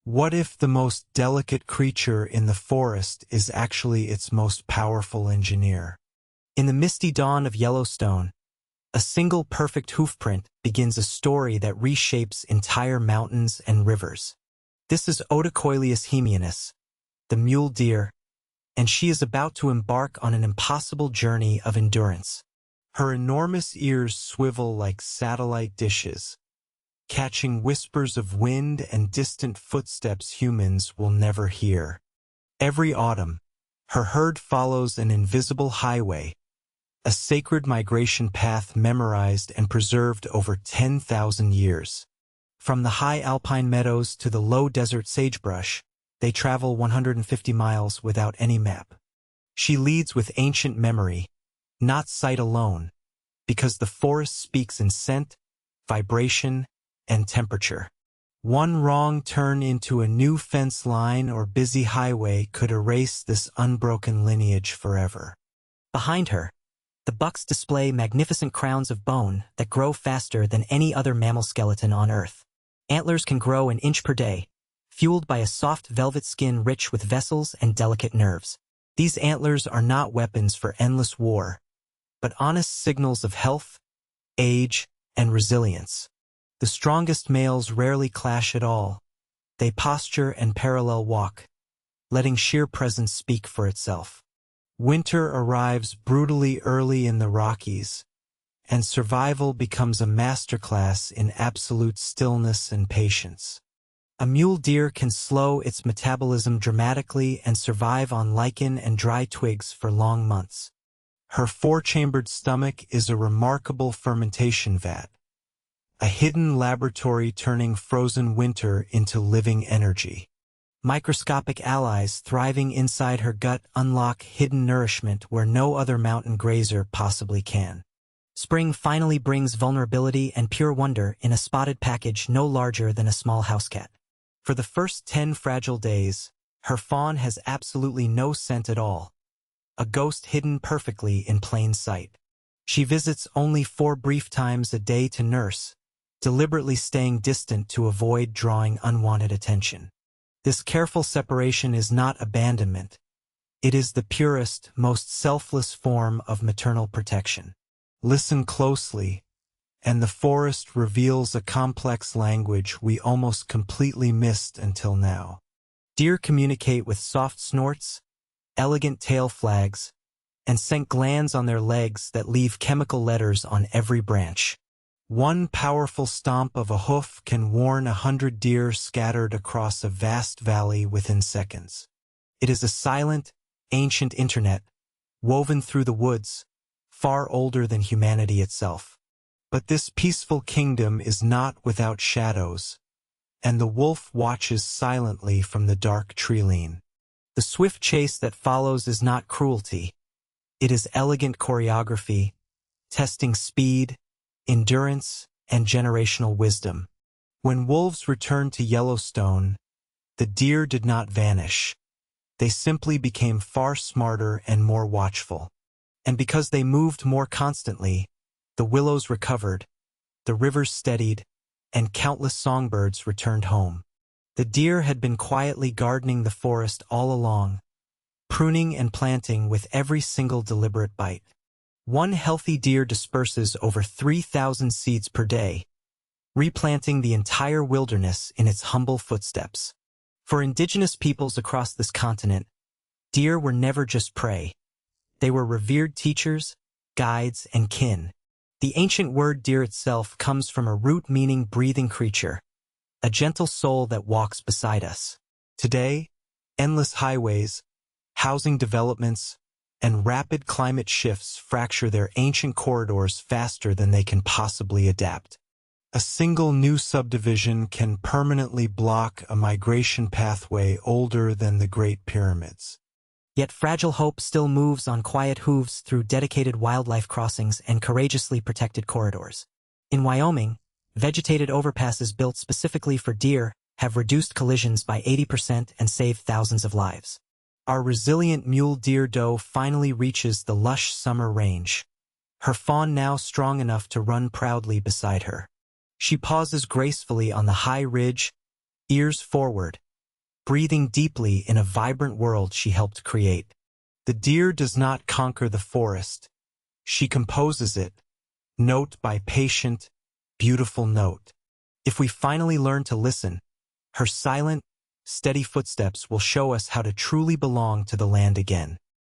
What if the most delicate creature in the forest is actually its most powerful engineer? In the misty dawn of Yellowstone, a single perfect hoofprint begins a story that reshapes entire mountains and rivers. This is Odocoileus hemionus, the mule deer, and she is about to embark on an impossible journey of endurance. Her enormous ears swivel like satellite dishes, catching whispers of wind and distant footsteps humans will never hear. Every autumn, her herd follows an invisible highway, a sacred migration path memorized and preserved over 10,000 years. From the high alpine meadows to the low desert sagebrush, they travel 150 miles without any map. She leads with ancient memory, not sight alone, because the forest speaks in scent, vibration, and temperature. One wrong turn into a new fence line or busy highway could erase this unbroken lineage forever. Behind her, the bucks display magnificent crowns of bone that grow faster than any other mammal skeleton on Earth. Antlers can grow an inch per day, fueled by a soft velvet skin rich with vessels and delicate nerves. These antlers are not weapons for endless war, but honest signals of health, age, and resilience. The strongest males rarely clash at all. They posture and parallel walk, letting sheer presence speak for itself. Winter arrives brutally early in the Rockies, and survival becomes a masterclass in absolute stillness and patience. A mule deer can slow its metabolism dramatically and survive on lichen and dry twigs for long months. Her four-chambered stomach is a remarkable fermentation vat, a hidden laboratory turning frozen winter into living energy. Microscopic allies thriving inside her gut unlock hidden nourishment where no other mountain grazer possibly can. Spring finally brings vulnerability and pure wonder in a spotted package no larger than a small house cat. For the first 10 fragile days, her fawn has absolutely no scent at all, a ghost hidden perfectly in plain sight. She visits only 4 brief times a day to nurse, deliberately staying distant to avoid drawing unwanted attention. This careful separation is not abandonment. It is the purest, most selfless form of maternal protection. Listen closely, and the forest reveals a complex language we almost completely missed until now. Deer communicate with soft snorts, elegant tail flags, and scent glands on their legs that leave chemical letters on every branch. One powerful stomp of a hoof can warn 100 deer scattered across a vast valley within seconds. It is a silent, ancient internet, woven through the woods, far older than humanity itself. But this peaceful kingdom is not without shadows, and the wolf watches silently from the dark tree-line. The swift chase that follows is not cruelty. It is elegant choreography, testing speed, endurance, and generational wisdom. When wolves returned to Yellowstone, the deer did not vanish. They simply became far smarter and more watchful. And because they moved more constantly, the willows recovered, the rivers steadied, and countless songbirds returned home. The deer had been quietly gardening the forest all along, pruning and planting with every single deliberate bite. One healthy deer disperses over 3,000 seeds per day, replanting the entire wilderness in its humble footsteps. For indigenous peoples across this continent, deer were never just prey. They were revered teachers, guides, and kin. The ancient word deer itself comes from a root meaning breathing creature, a gentle soul that walks beside us. Today, endless highways, housing developments, and rapid climate shifts fracture their ancient corridors faster than they can possibly adapt. A single new subdivision can permanently block a migration pathway older than the Great Pyramids. Yet fragile hope still moves on quiet hooves through dedicated wildlife crossings and courageously protected corridors. In Wyoming, vegetated overpasses built specifically for deer have reduced collisions by 80% and saved thousands of lives. Our resilient mule deer doe finally reaches the lush summer range, her fawn now strong enough to run proudly beside her. She pauses gracefully on the high ridge, ears forward, breathing deeply in a vibrant world she helped create. The deer does not conquer the forest. She composes it, note by patient, beautiful note. If we finally learn to listen, her silent, steady footsteps will show us how to truly belong to the land again.